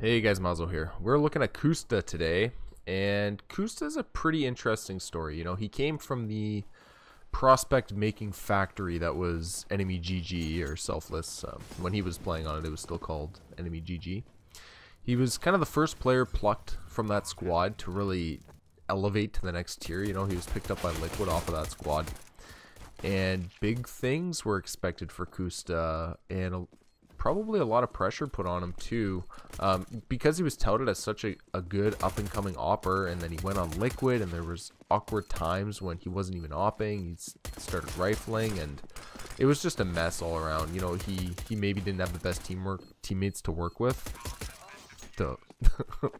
Hey guys, Mazo here. We're looking at Koosta today, and Koosta is a pretty interesting story. You know, he came from the prospect making factory that was Enemy GG or Selfless. When he was playing on it, it was still called Enemy GG. He was kind of the first player plucked from that squad to really elevate to the next tier. You know, he was picked up by Liquid off of that squad, and big things were expected for Koosta, and probably a lot of pressure put on him too, because he was touted as such a good up-and-coming opper, and then he went on Liquid, and there was awkward times when he wasn't even opping. He started rifling, and it was just a mess all around. You know, he maybe didn't have the best teammates to work with. So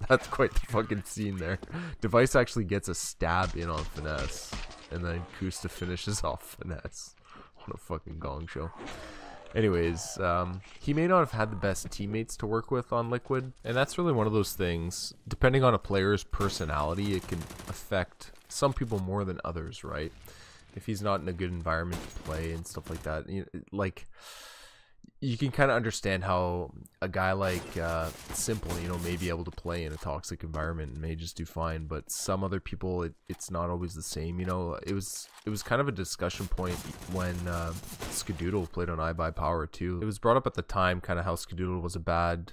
that's quite the fucking scene there. Device actually gets a stab in on Finesse, and then Koosta finishes off Finesse. What a fucking gong show. Anyways, he may not have had the best teammates to work with on Liquid, and that's really one of those things. Depending on a player's personality, it can affect some people more than others, right? If he's not in a good environment to play and stuff like that, you can kind of understand how a guy like Simple, may be able to play in a toxic environment and may just do fine, but some other people, it's not always the same. You know, it was kind of a discussion point when Skadoodle played on AWPer too. It was brought up at the time kind of how Skadoodle was a bad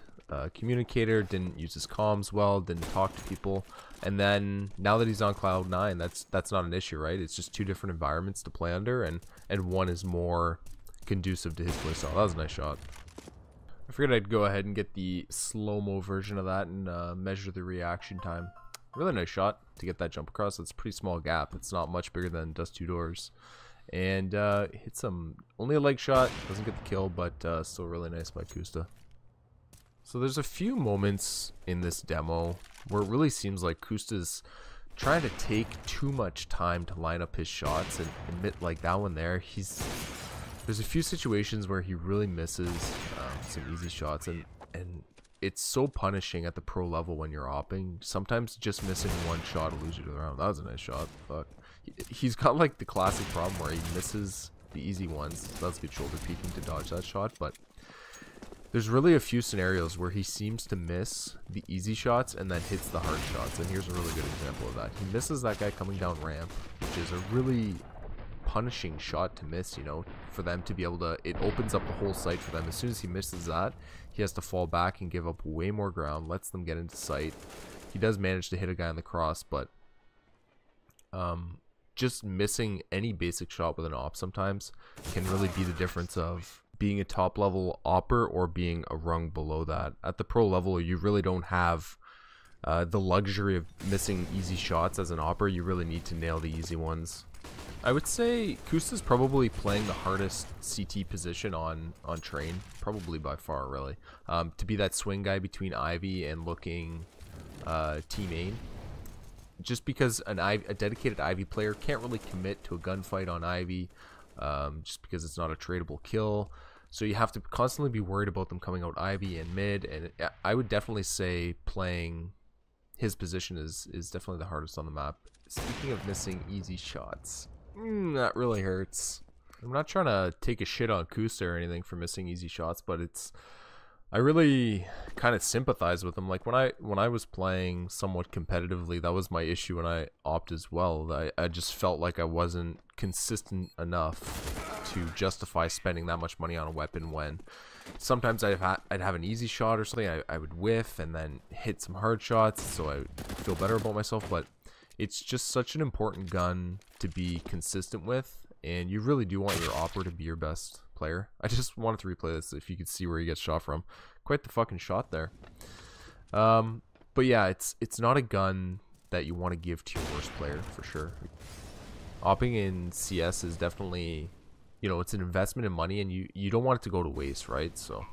communicator, didn't use his comms well, didn't talk to people, and then now that he's on Cloud9, that's not an issue, right? It's just two different environments to play under, and one is more conducive to his playstyle. That was a nice shot. I figured I'd go ahead and get the slow-mo version of that and measure the reaction time. Really nice shot to get that jump across. It's a pretty small gap. It's not much bigger than Dust 2 Doors. And hits him. Only a leg shot. Doesn't get the kill, but still really nice by Custa. So there's a few moments in this demo where it really seems like Kusta's trying to take too much time to line up his shots, and admit like that one there, there's a few situations where he really misses some easy shots, and it's so punishing at the pro level when you're opping. Sometimes just missing one shot will lose you to the round. That was a nice shot, but he's got like the classic problem where he misses the easy ones. That's good shoulder peeking to dodge that shot, but there's really a few scenarios where he seems to miss the easy shots and then hits the hard shots, and here's a really good example of that. He misses that guy coming down ramp, which is a really punishing shot to miss, for them to be able to, it opens up the whole site for them. As soon as he misses that, he has to fall back and give up way more ground, lets them get into sight. He does manage to hit a guy on the cross, but just missing any basic shot with an op sometimes can really be the difference of being a top level opper or being a rung below that. At the pro level, you really don't have the luxury of missing easy shots as an opper. You really need to nail the easy ones. I would say Kusta's probably playing the hardest CT position on Train, probably by far, really. To be that swing guy between Ivy and looking team main. Just because a dedicated Ivy player can't really commit to a gunfight on Ivy, just because it's not a tradable kill. So you have to constantly be worried about them coming out Ivy and mid, and I would definitely say playing his position is definitely the hardest on the map. Speaking of missing easy shots, that really hurts. I'm not trying to take a shit on Custa or anything for missing easy shots, but I really kind of sympathize with him. Like when I was playing somewhat competitively, that was my issue when I opt as well. I just felt like I wasn't consistent enough to justify spending that much money on a weapon when sometimes I'd have an easy shot or something, I would whiff and then hit some hard shots, so I would feel better about myself. But it's just such an important gun to be consistent with, and you really do want your opper to be your best player. I just wanted to replay this if you could see where he gets shot from. Quite the fucking shot there. But yeah, it's not a gun that you want to give to your worst player, for sure. Opping in CS is definitely, it's an investment in money, and you don't want it to go to waste, right? So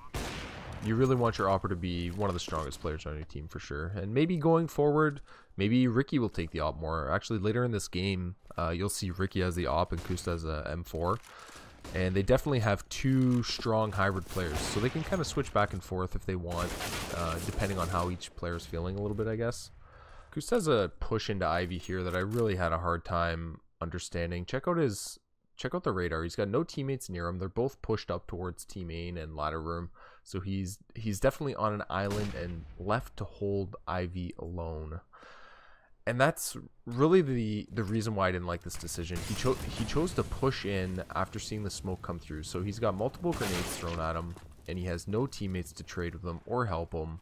you really want your opper to be one of the strongest players on your team, for sure. And maybe going forward, maybe Ricky will take the op more. Actually, later in this game, you'll see Ricky as the op and Custa as a M4. And they definitely have two strong hybrid players, so they can kind of switch back and forth if they want, depending on how each player is feeling a little bit, I guess. Custa has a push into Ivy here that I really had a hard time understanding. Check out the radar. He's got no teammates near him. They're both pushed up towards team main and ladder room. So he's definitely on an island and left to hold Ivy alone. And that's really the reason why I didn't like this decision. He chose to push in after seeing the smoke come through. So he's got multiple grenades thrown at him, and he has no teammates to trade with him or help him.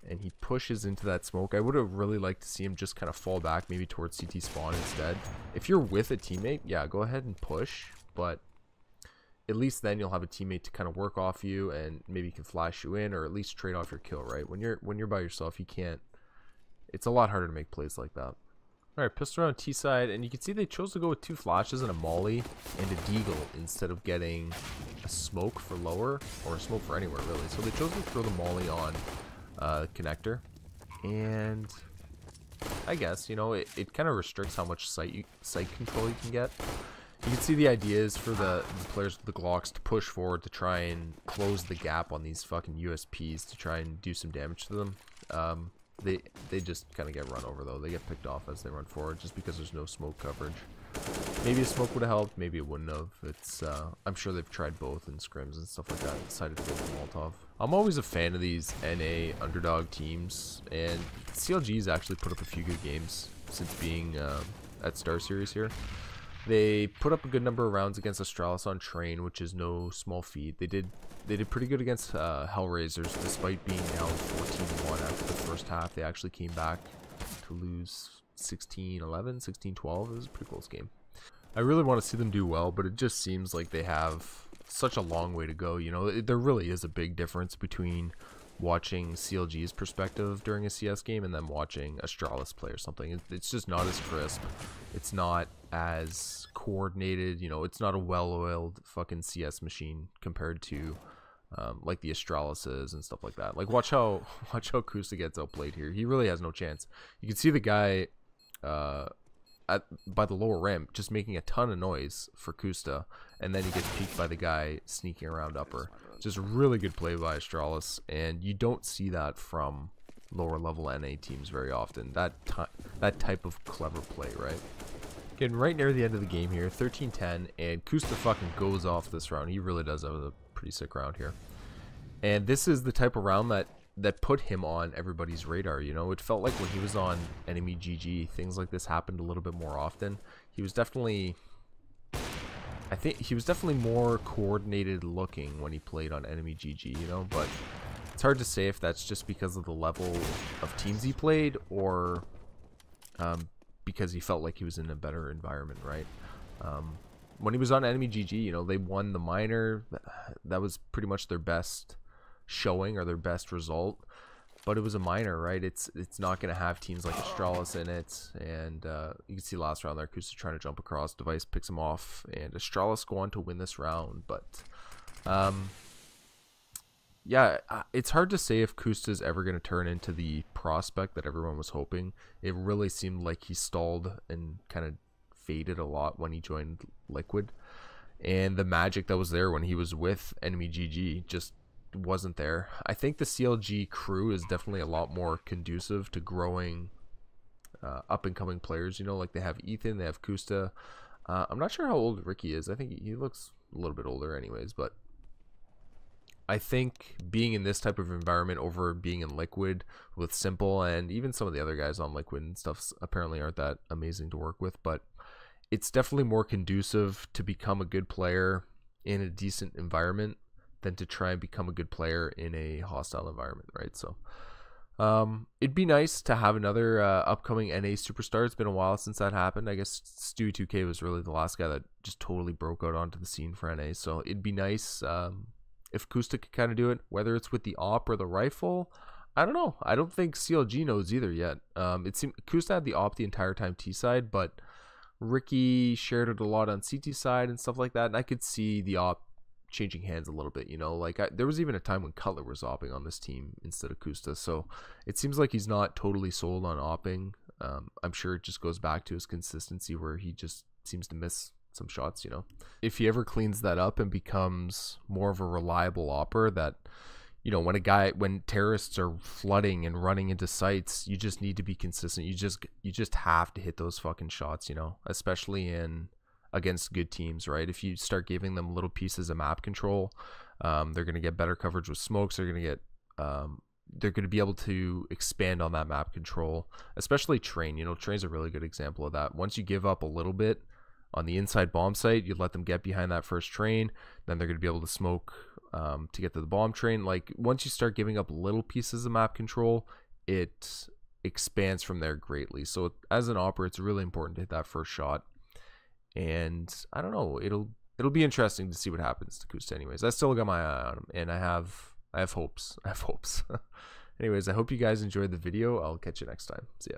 And he pushes into that smoke. I would have really liked to see him just kind of fall back, maybe towards CT spawn instead. If you're with a teammate, yeah, go ahead and push. But at least then you'll have a teammate to kind of work off you, and maybe he can flash you in, or at least trade off your kill, right? When you're by yourself, you can't. It's a lot harder to make plays like that. Alright, pistol around T side, and you can see they chose to go with 2 flashes and a molly and a deagle instead of getting a smoke for lower, or a smoke for anywhere really. So they chose to throw the molly on connector, and I guess, you know, it kind of restricts how much sight control you can get. You can see the idea is for the players with the Glocks to push forward to try and close the gap on these fucking USPs to try and do some damage to them. They just kind of get run over though. They get picked off as they run forward just because there's no smoke coverage. Maybe a smoke would have helped, maybe it wouldn't have. It's I'm sure they've tried both in scrims and stuff like that and decided to go with Molotov. I'm always a fan of these NA underdog teams, and CLG's actually put up a few good games since being at StarSeries here. They put up a good number of rounds against Astralis on Train, which is no small feat. They did pretty good against Hellraisers, despite being down 14-1 after the first half. They actually came back to lose 16-11, 16-12. It was a pretty close game. I really want to see them do well, but it just seems like they have such a long way to go. You know, there really is a big difference between watching CLG's perspective during a CS game and then watching Astralis play or something. It's just not as crisp. It's not as coordinated. You know, it's not a well-oiled fucking CS machine compared to like the Astralises and stuff like that. Like watch how Custa gets outplayed here. He really has no chance. You can see the guy by the lower ramp just making a ton of noise for Custa, and then he gets peeked by the guy sneaking around upper. Just really good play by Astralis, and you don't see that from lower level NA teams very often. That type of clever play, right? Getting right near the end of the game here, 13-10, and Custa fucking goes off this round. He really does have a pretty sick round here. And this is the type of round that put him on everybody's radar. You know, it felt like when he was on Enemy GG, things like this happened a little bit more often. He was definitely, I think he was definitely more coordinated looking when he played on Enemy GG, you know, but it's hard to say if that's just because of the level of teams he played, or because he felt like he was in a better environment, right? When he was on Enemy GG, you know, they won the minor. That was pretty much their best showing or their best result, but it was a minor, right? It's not going to have teams like Astralis in it, and you can see last round there, Custa trying to jump across, Device picks him off, and Astralis go on to win this round. But yeah, it's hard to say if Custa's ever going to turn into the prospect that everyone was hoping. It really seemed like he stalled and kind of faded a lot when he joined Liquid, and the magic that was there when he was with Enemy GG just wasn't there. I think the CLG crew is definitely a lot more conducive to growing up and coming players. You know, like they have Ethan, they have Custa. I'm not sure how old Ricky is. I think he looks a little bit older anyways, but I think being in this type of environment over being in Liquid with Simple, and even some of the other guys on Liquid and stuff apparently aren't that amazing to work with, but it's definitely more conducive to become a good player in a decent environment than to try and become a good player in a hostile environment, right? So it'd be nice to have another upcoming NA superstar. It's been a while since that happened. I guess Stewie2K was really the last guy that just totally broke out onto the scene for NA. So it'd be nice if Koosta could kind of do it, whether it's with the AWP or the rifle. I don't know. I don't think CLG knows either yet. It seemed Koosta had the AWP the entire time T side, but Ricky shared it a lot on CT side and stuff like that, and I could see the AWP changing hands a little bit, you know, like there was even a time when Cutler was opping on this team instead of Custa, so it seems like he's not totally sold on opping. I'm sure it just goes back to his consistency where he just seems to miss some shots, you know. If he ever cleans that up and becomes more of a reliable opper that, you know, when terrorists are flooding and running into sites, you just need to be consistent. You just have to hit those fucking shots, you know, especially against good teams, right? If you start giving them little pieces of map control, They're going to get better coverage with smokes. They're going to get they're going to be able to expand on that map control, especially train. You know, train's a really good example of that. Once you give up a little bit on the inside bomb site, you let them get behind that first train, then they're going to be able to smoke to get to the bomb train. Like, once you start giving up little pieces of map control, it expands from there greatly. So as an AWPer, it's really important to hit that first shot. And I don't know, it'll be interesting to see what happens to Koosta anyways. I still got my eye on him, and I have hopes. Anyways, I hope you guys enjoyed the video. I'll catch you next time. See ya.